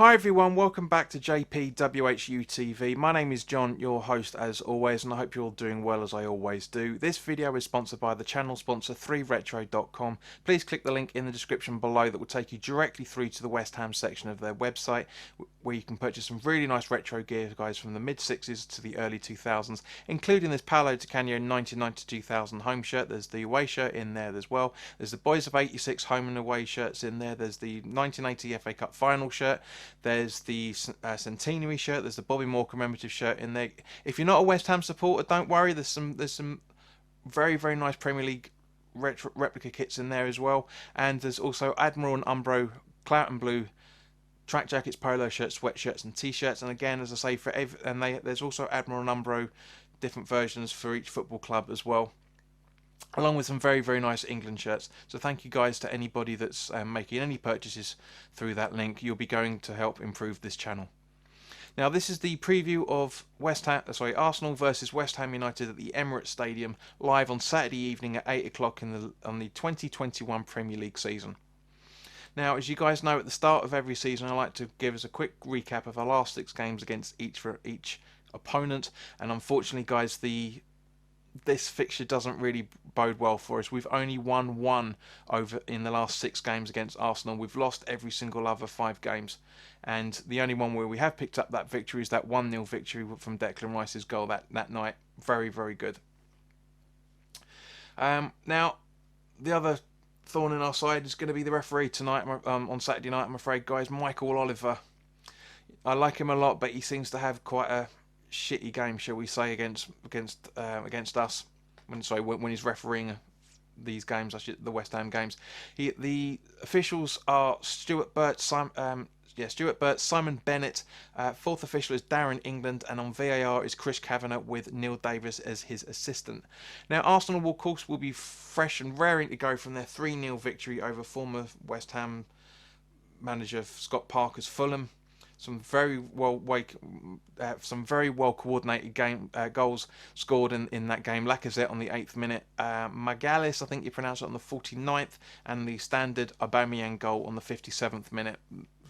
Hi everyone, welcome back to WHU TV. My name is John, your host as always, and I hope you're all doing well as I always do. This video is sponsored by the channel sponsor 3retro.com. Please click the link in the description below that will take you directly through to the West Ham section of their website, where you can purchase some really nice retro gear, guys, from the mid-60s to the early 2000s, including this Paolo Di Canio 1990-2000 home shirt. There's the away shirt in there as well. There's the Boys of 86 home and away shirts in there. There's the 1980 FA Cup final shirt. There's the centenary shirt. There's the Bobby Moore commemorative shirt in there. If you're not a West Ham supporter, don't worry. There's some very nice Premier League replica kits in there as well. And there's also Admiral and Umbro Clout and Blue track jackets, polo shirts, sweatshirts, and t-shirts. And again, as I say, there's also Admiral and Umbro different versions for each football club as well, along with some very nice England shirts. So thank you guys to anybody that's making any purchases through that link. You'll be going to help improve this channel. Now this is the preview of Arsenal versus West Ham United at the Emirates Stadium, live on Saturday evening at 8 o'clock on the 2021 Premier League season. Now, as you guys know, at the start of every season I like to give us a quick recap of our last 6 games against each opponent, and unfortunately guys, this fixture doesn't really bode well for us. We've only won one over in the last 6 games against Arsenal. We've lost every single other 5 games, and the only one where we have picked up that victory is that 1-0 victory from Declan Rice's goal that night. Very good. Now the other thorn in our side is going to be the referee tonight, on Saturday night, I'm afraid, guys. Michael Oliver. I like him a lot, but he seems to have quite a shitty game, shall we say, against us. When he's refereeing these games, the West Ham games. The officials are Stuart Burt, Simon Bennett. Fourth official is Darren England, and on VAR is Chris Kavanagh with Neil Davis as his assistant. Now Arsenal will, of course, will be fresh and raring to go from their 3-0 victory over former West Ham manager Scott Parker's Fulham. Some very well coordinated goals scored in that game. Lacazette on the 8th minute, Magalhaes, I think you pronounce it, on the 49th, and the standard Aubameyang goal on the 57th minute,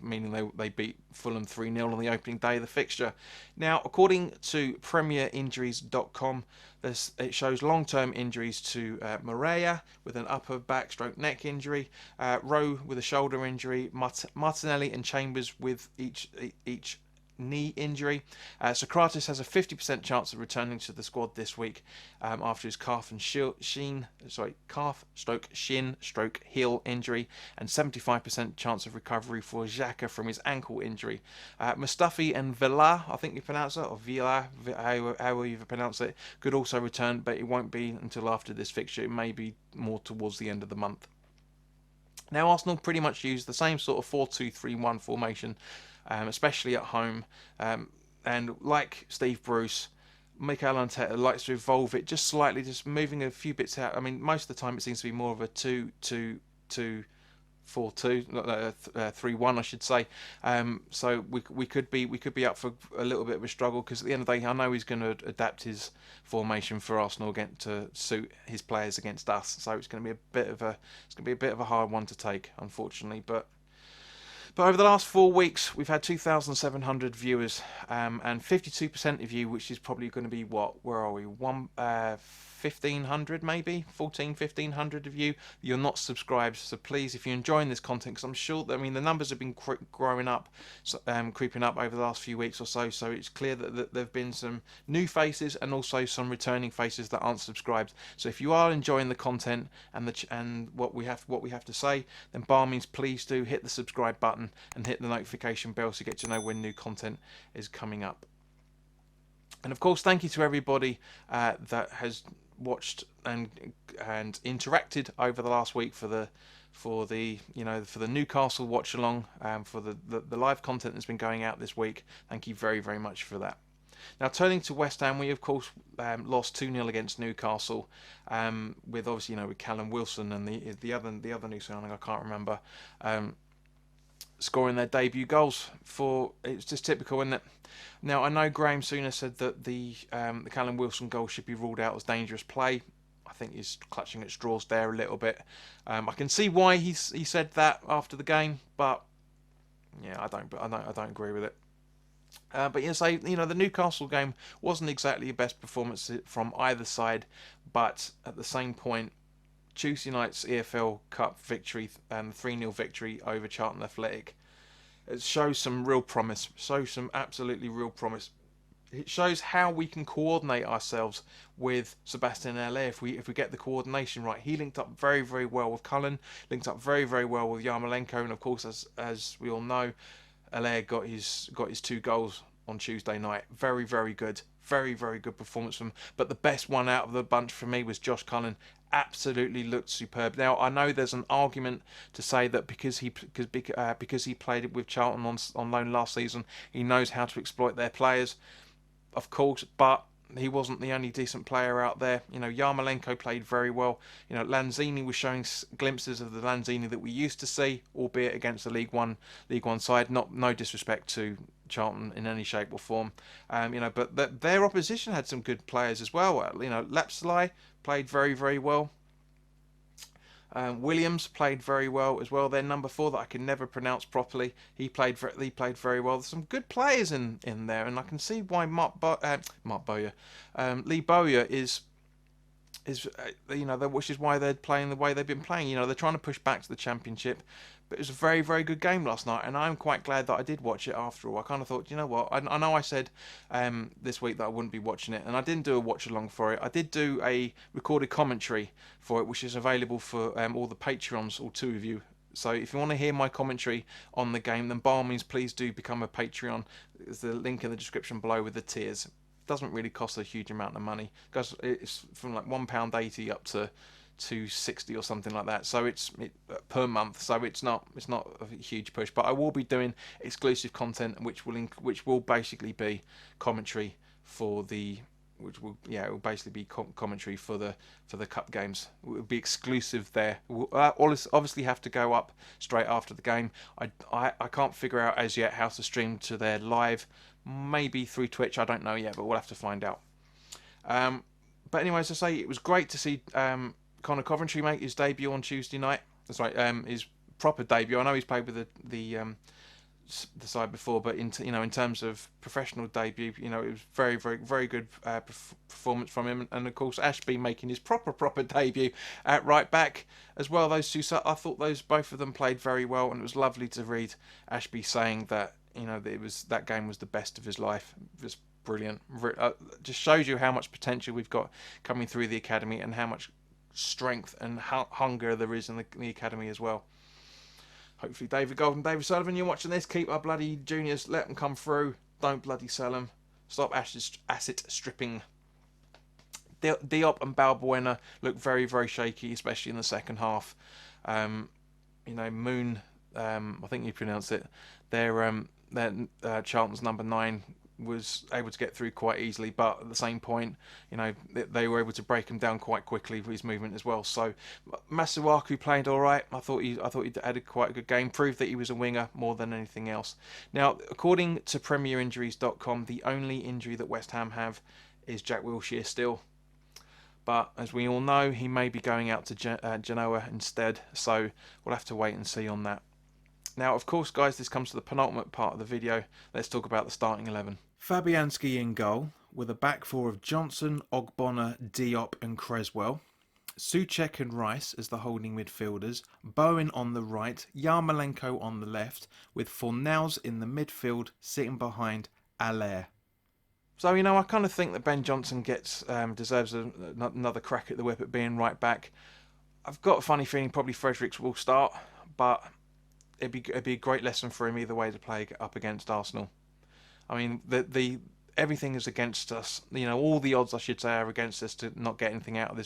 meaning they beat Fulham 3-0 on the opening day of the fixture. Now, according to PremierInjuries.com, it shows long-term injuries to Moreira with an upper back stroke neck injury, Rowe with a shoulder injury, Martinelli and Chambers with each knee injury. Socrates has a 50% chance of returning to the squad this week after his calf shin stroke heel injury, and 75% chance of recovery for Xhaka from his ankle injury. Mustafi and Villa, I think you pronounce it, or Villa, however you pronounce it, could also return, but it won't be until after this fixture. It may be more towards the end of the month. Now Arsenal pretty much use the same sort of 4-2-3-1 formation, especially at home, and like Steve Bruce, Mikel Arteta likes to evolve it just slightly, just moving a few bits out. I mean, most of the time it seems to be more of a 2-2-2-4-2, 3-1, I should say. So we could be up for a little bit of a struggle, because at the end of the day, I know he's going to adapt his formation for Arsenal again to suit his players against us. So it's going to be a bit of a hard one to take, unfortunately, But over the last 4 weeks, we've had 2,700 viewers, and 52% of you, which is probably going to be where are we? 1,500 maybe? 1,500 of you, you're not subscribed. So please, if you're enjoying this content, because I'm sure that, the numbers have been creeping up over the last few weeks or so. So it's clear that there have been some new faces and also some returning faces that aren't subscribed. So if you are enjoying the content and what we have to say, then by all means, please do hit the subscribe button and hit the notification bell so you get to know when new content is coming up. And of course, thank you to everybody that has watched and interacted over the last week for the Newcastle watch along, for the live content that's been going out this week. Thank you very much for that. Now, turning to West Ham, we of course lost 2-0 against Newcastle, with obviously with Callum Wilson and the other new signing, I can't remember, scoring their debut goals. It's just typical, isn't it? Now, I know Graham Souness said that the Callum Wilson goal should be ruled out as dangerous play. I think he's clutching at straws there a little bit. I can see why he said that after the game, but Yeah, I don't agree with it. But yeah, say the Newcastle game wasn't exactly the best performance from either side, but at the same point, Tuesday night's EFL Cup victory and 3-0 victory over Charlton Athletic, it shows some real promise. Shows some absolutely real promise. It shows how we can coordinate ourselves with Sebastian Haller if we get the coordination right. He linked up very, very well with Cullen, linked up very, very well with Yarmolenko, and of course, as we all know, Haller got his 2 goals on Tuesday night. Very, very good. Very, very good performance from him. But the best one out of the bunch for me was Josh Cullen. Absolutely looked superb. Now I know there's an argument to say that because he played with Charlton on loan last season, he knows how to exploit their players, of course, but he wasn't the only decent player out there. Yarmolenko played very well. Lanzini was showing glimpses of the Lanzini that we used to see, albeit against the League One side. No disrespect to Charlton in any shape or form. But their opposition had some good players as well. Lapsley played very, very well. Williams played very well as well. Their number 4 that I can never pronounce properly. He played very well. There's some good players in there, and I can see why Mark Bowyer, Lee Bowyer which is why they're playing the way they've been playing. They're trying to push back to the Championship. But it was a very, very good game last night, and I'm quite glad that I did watch it after all. I kind of thought, you know what, I know I said this week that I wouldn't be watching it, and I didn't do a watch along for it. I did do a recorded commentary for it, which is available for all the Patreons, all 2 of you. So if you want to hear my commentary on the game, then by all means, please do become a Patreon. There's the link in the description below with the tiers. It doesn't really cost a huge amount of money. It's from like £1.80 up to 260 or something like that, so it's per month, so it's not a huge push. But I will be doing exclusive content which will basically be commentary for the it will basically be commentary for the cup games. It will be exclusive there. We'll obviously have to go up straight after the game. I can't figure out as yet how to stream to their live, maybe through Twitch, I don't know yet, but we'll have to find out. But anyway, as I say, it was great to see Connor Coventry make his debut on Tuesday night. That's right, his proper debut. I know he's played with the side before, but in terms of professional debut, it was very, very, very good performance from him. And of course, Ashby making his proper debut at right back as well. Those two, I thought both of them played very well, and it was lovely to read Ashby saying that that game was the best of his life. It was brilliant. Just shows you how much potential we've got coming through the academy, and how much strength and hunger there is in the academy as well. Hopefully David Gold and David Sullivan, you're watching this, keep our bloody juniors, let them come through, don't bloody sell them, stop asset stripping. Diop and Balbuena look very, very shaky, especially in the second half. Moon, I think you pronounce it, their Charlton's number 9 was able to get through quite easily, but at the same point, they were able to break him down quite quickly with his movement as well. So Masuaku played all right. I thought he had quite a good game, proved that he was a winger more than anything else. Now, according to PremierInjuries.com, the only injury that West Ham have is Jack Wilshere still. But as we all know, he may be going out to Genoa instead, so we'll have to wait and see on that. Now, of course, guys, this comes to the penultimate part of the video. Let's talk about the starting 11. Fabianski in goal, with a back 4 of Johnson, Ogbonna, Diop and Creswell. Souček and Rice as the holding midfielders. Bowen on the right, Yarmolenko on the left, with Fornals in the midfield, sitting behind Haller. So, I kind of think that Ben Johnson deserves another crack at the whip at being right back. I've got a funny feeling probably Fredericks will start, but it'd be a great lesson for him either way to play up against Arsenal. I mean, everything is against us. All the odds, I should say, are against us to not get anything out of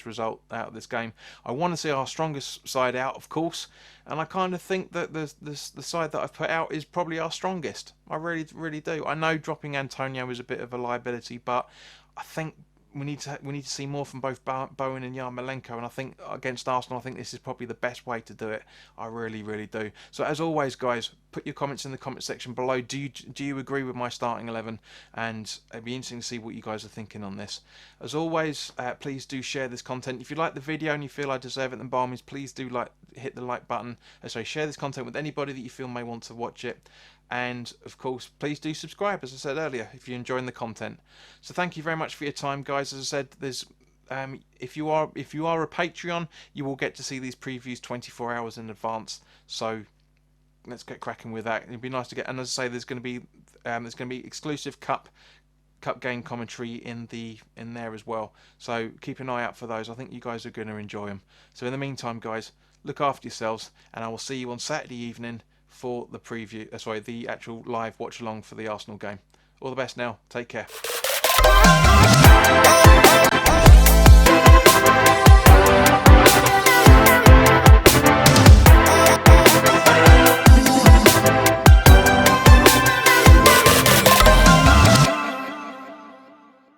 this game. I want to see our strongest side out, of course, and I kind of think that the side that I've put out is probably our strongest. I really, really do. I know dropping Antonio is a bit of a liability, but I think we need to see more from both Bowen and Yarmolenko, and I think against Arsenal, I think this is probably the best way to do it. I really, really do. So as always, guys, put your comments in the comment section below. Do you agree with my starting 11? And it'd be interesting to see what you guys are thinking on this. As always, please do share this content. If you like the video and you feel I deserve it, then by all means, please do hit the like button. Share this content with anybody that you feel may want to watch it. And of course, please do subscribe, as I said earlier, if you're enjoying the content. So thank you very much for your time, guys. As I said, there's if you are a Patreon, you will get to see these previews 24 hours in advance. So let's get cracking with that. It'd be nice to get. And as I say, there's going to be exclusive cup game commentary in there as well. So keep an eye out for those. I think you guys are going to enjoy them. So in the meantime, guys, look after yourselves, and I will see you on Saturday evening for the preview. The actual live watch along for the Arsenal game. All the best now. Take care.